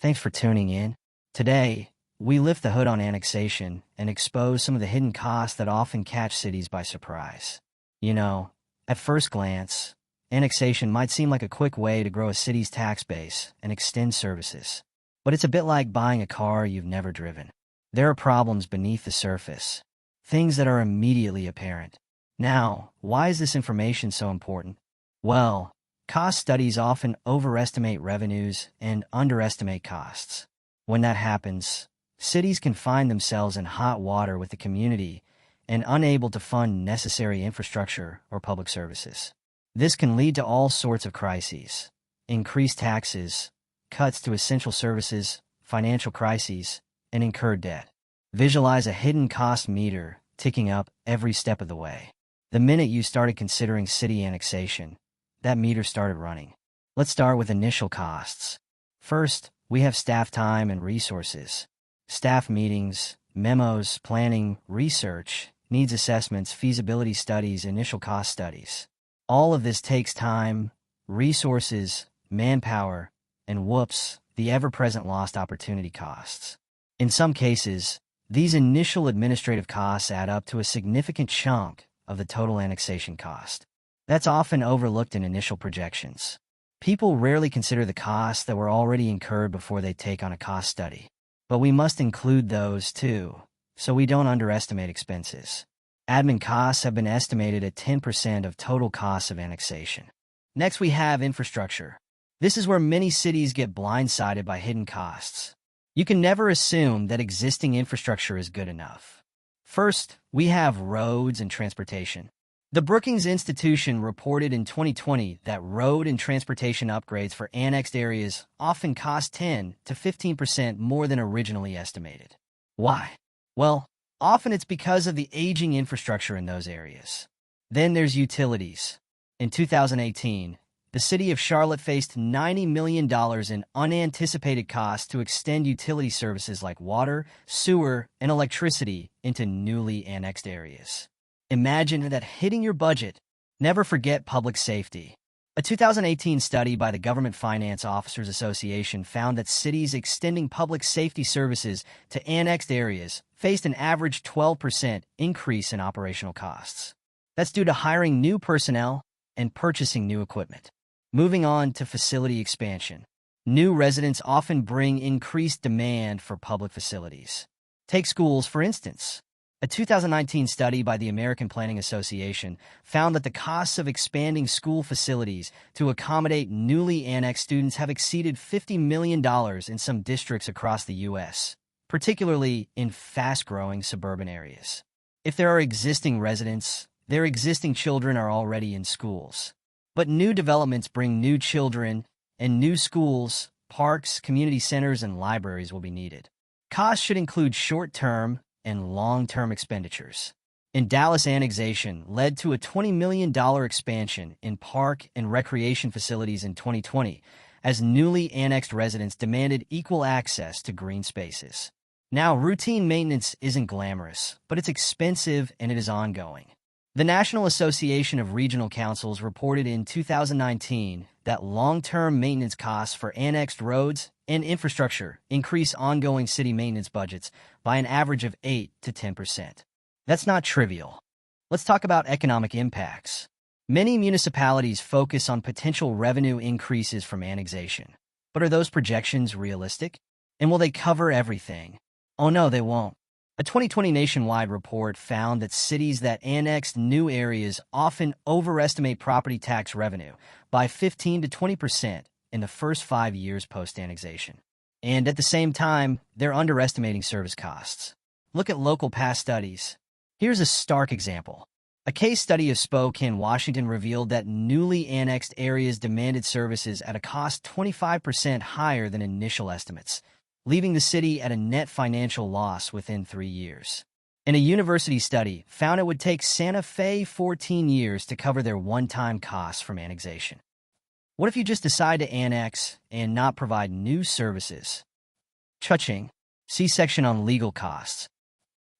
Thanks for tuning in. Today, we lift the hood on annexation and expose some of the hidden costs that often catch cities by surprise. At first glance, annexation might seem like a quick way to grow a city's tax base and extend services. But it's a bit like buying a car you've never driven. There are problems beneath the surface, things that are immediately apparent. Now, why is this information so important? Well, cost studies often overestimate revenues and underestimate costs. When that happens, cities can find themselves in hot water with the community and unable to fund necessary infrastructure or public services. This can lead to all sorts of crises: increased taxes, cuts to essential services, financial crises, and incurred debt. Visualize a hidden cost meter ticking up every step of the way. The minute you started considering city annexation, that meter started running. Let's start with initial costs. First, we have staff time and resources. Staff meetings, memos, planning, research, needs assessments, feasibility studies, initial cost studies. All of this takes time, resources, manpower, and whoops, the ever-present lost opportunity costs. In some cases, these initial administrative costs add up to a significant chunk of the total annexation cost. That's often overlooked in initial projections. People rarely consider the costs that were already incurred before they take on a cost study. But we must include those too, so we don't underestimate expenses. Admin costs have been estimated at 10% of total costs of annexation. Next, we have infrastructure. This is where many cities get blindsided by hidden costs. You can never assume that existing infrastructure is good enough. First, we have roads and transportation. The Brookings Institution reported in 2020 that road and transportation upgrades for annexed areas often cost 10 to 15% more than originally estimated. Why? Well, often it's because of the aging infrastructure in those areas. Then there's utilities. In 2018, the city of Charlotte faced $90 million in unanticipated costs to extend utility services like water, sewer, and electricity into newly annexed areas. Imagine that hitting your budget. Never forget public safety. A 2018 study by the Government Finance Officers Association found that cities extending public safety services to annexed areas faced an average 12% increase in operational costs. That's due to hiring new personnel and purchasing new equipment. Moving on to facility expansion. New residents often bring increased demand for public facilities. Take schools, for instance. A 2019 study by the American Planning Association found that the costs of expanding school facilities to accommodate newly annexed students have exceeded $50 million in some districts across the U.S., particularly in fast-growing suburban areas. If there are existing residents, their existing children are already in schools. But new developments bring new children, and new schools, parks, community centers, and libraries will be needed. Costs should include short-term and long-term expenditures. In Dallas, annexation led to a $20 million expansion in park and recreation facilities in 2020 as newly annexed residents demanded equal access to green spaces. Now, routine maintenance isn't glamorous, but it's expensive and it is ongoing. The National Association of Regional Councils reported in 2019 that long-term maintenance costs for annexed roads and infrastructure increase ongoing city maintenance budgets by an average of 8 to 10%. That's not trivial. Let's talk about economic impacts. Many municipalities focus on potential revenue increases from annexation. But are those projections realistic? And will they cover everything? Oh no, they won't. A 2020 nationwide report found that cities that annexed new areas often overestimate property tax revenue by 15 to 20% in the first 5 years post-annexation. And at the same time, they're underestimating service costs. Look at local past studies. Here's a stark example. A case study of Spokane, Washington revealed that newly annexed areas demanded services at a cost 25% higher than initial estimates, leaving the city at a net financial loss within 3 years. And a university study found it would take Santa Fe 14 years to cover their one-time costs from annexation. What if you just decide to annex and not provide new services? Cha-ching. See section on legal costs.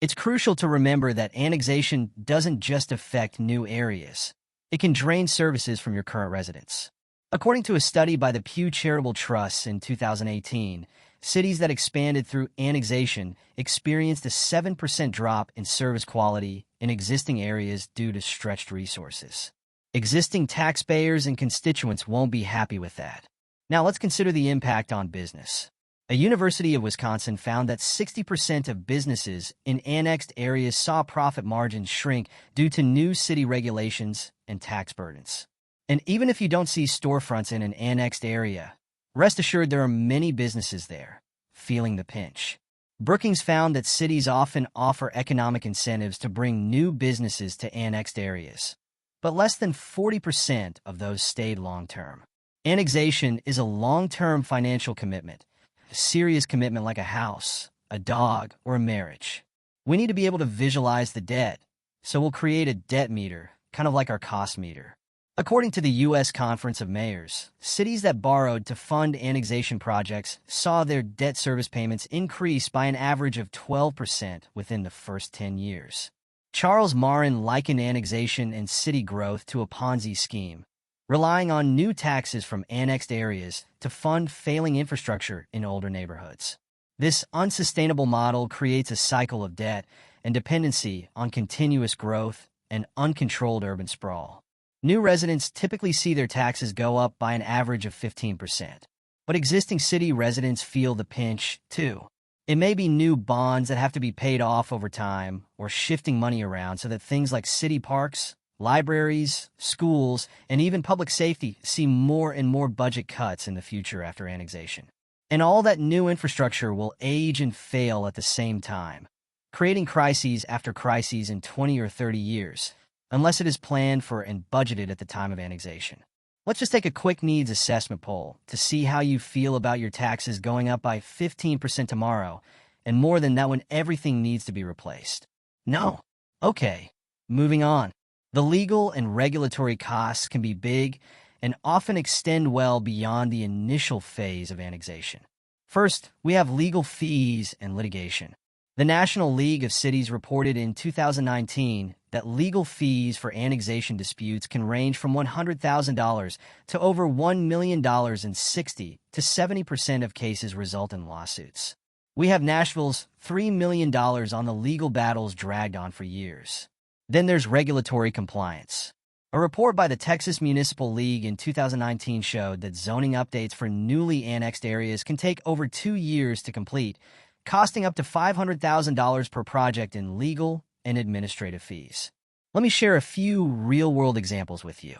It's crucial to remember that annexation doesn't just affect new areas. It can drain services from your current residents. According to a study by the Pew Charitable Trust in 2018, cities that expanded through annexation experienced a 7% drop in service quality in existing areas due to stretched resources. Existing taxpayers and constituents won't be happy with that. Now let's consider the impact on business. A University of Wisconsin found that 60% of businesses in annexed areas saw profit margins shrink due to new city regulations and tax burdens. And even if you don't see storefronts in an annexed area, rest assured there are many businesses there, feeling the pinch. Brookings found that cities often offer economic incentives to bring new businesses to annexed areas, but less than 40% of those stayed long-term. Annexation is a long-term financial commitment, a serious commitment like a house, a dog, or a marriage. We need to be able to visualize the debt, so we'll create a debt meter, kind of like our cost meter. According to the U.S. Conference of Mayors, cities that borrowed to fund annexation projects saw their debt service payments increase by an average of 12% within the first 10 years. Charles Marin likened annexation and city growth to a Ponzi scheme, relying on new taxes from annexed areas to fund failing infrastructure in older neighborhoods. This unsustainable model creates a cycle of debt and dependency on continuous growth and uncontrolled urban sprawl. New residents typically see their taxes go up by an average of 15%, but existing city residents feel the pinch, too. It may be new bonds that have to be paid off over time or shifting money around so that things like city parks, libraries, schools, and even public safety see more and more budget cuts in the future after annexation. And all that new infrastructure will age and fail at the same time, creating crises after crises in 20 or 30 years, unless it is planned for and budgeted at the time of annexation. Let's just take a quick needs assessment poll to see how you feel about your taxes going up by 15% tomorrow, and more than that when everything needs to be replaced. No. Okay. Moving on. The legal and regulatory costs can be big and often extend well beyond the initial phase of annexation. First, we have legal fees and litigation. The National League of Cities reported in 2019 that legal fees for annexation disputes can range from $100,000 to over $1 million, and 60 to 70% of cases result in lawsuits. We have Nashville's $3 million on the legal battles dragged on for years. Then there's regulatory compliance. A report by the Texas Municipal League in 2019 showed that zoning updates for newly annexed areas can take over 2 years to complete, costing up to $500,000 per project in legal and administrative fees. Let me share a few real-world examples with you.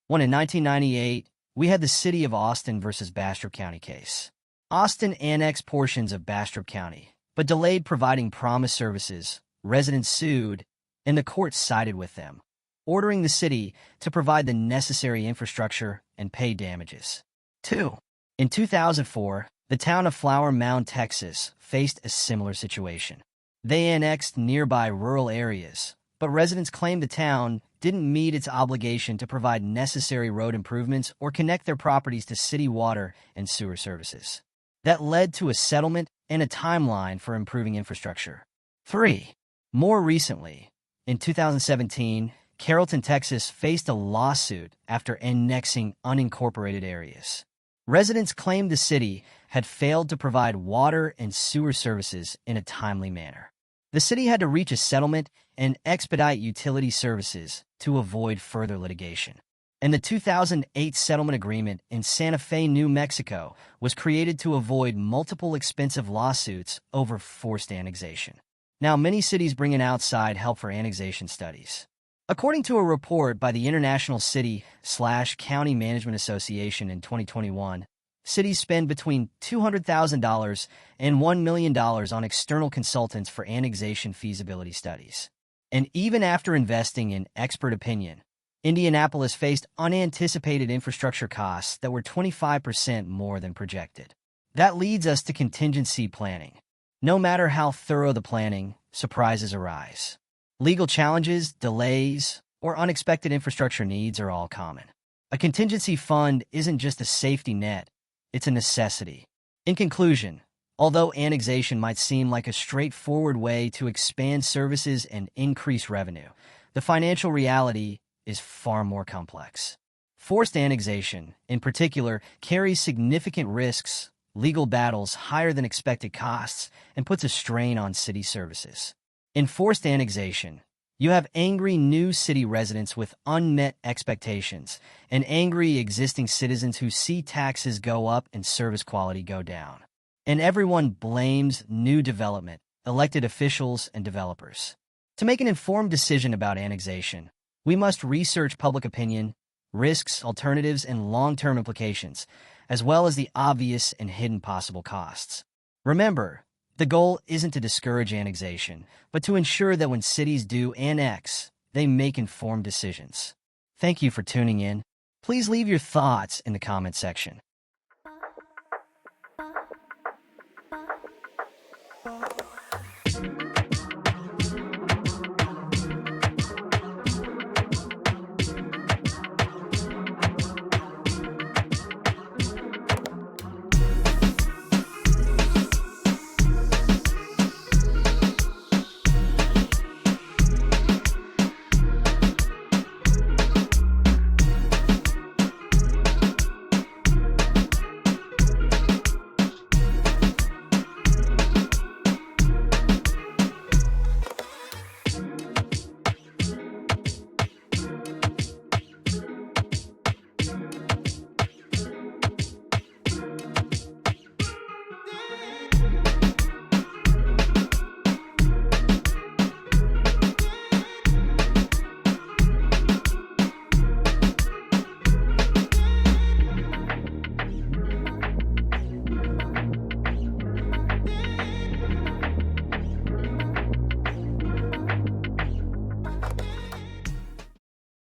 One in 1998, we had the City of Austin versus Bastrop County case. Austin annexed portions of Bastrop County, but delayed providing promised services. Residents sued, and the court sided with them, ordering the city to provide the necessary infrastructure and pay damages. 2. In 2004, the town of Flower Mound, Texas, faced a similar situation. They annexed nearby rural areas, but residents claimed the town didn't meet its obligation to provide necessary road improvements or connect their properties to city water and sewer services. That led to a settlement and a timeline for improving infrastructure. 3. More recently, in 2017, Carrollton, Texas faced a lawsuit after annexing unincorporated areas. Residents claimed the city had failed to provide water and sewer services in a timely manner. The city had to reach a settlement and expedite utility services to avoid further litigation. And the 2008 settlement agreement in Santa Fe, New Mexico, was created to avoid multiple expensive lawsuits over forced annexation. Now, many cities bring in outside help for annexation studies. According to a report by the International City/County Management Association in 2021, cities spend between $200,000 and $1 million on external consultants for annexation feasibility studies. And even after investing in expert opinion, Indianapolis faced unanticipated infrastructure costs that were 25% more than projected. That leads us to contingency planning. No matter how thorough the planning, surprises arise. Legal challenges, delays, or unexpected infrastructure needs are all common. A contingency fund isn't just a safety net, it's a necessity. In conclusion, although annexation might seem like a straightforward way to expand services and increase revenue, the financial reality is far more complex. Forced annexation, in particular, carries significant risks, legal battles higher than expected costs, and puts a strain on city services. In forced annexation, you have angry new city residents with unmet expectations and angry existing citizens who see taxes go up and service quality go down. And everyone blames new development, elected officials, and developers. To make an informed decision about annexation, we must research public opinion, risks, alternatives, and long-term implications, as well as the obvious and hidden possible costs. Remember, the goal isn't to discourage annexation, but to ensure that when cities do annex, they make informed decisions. Thank you for tuning in. Please leave your thoughts in the comment section.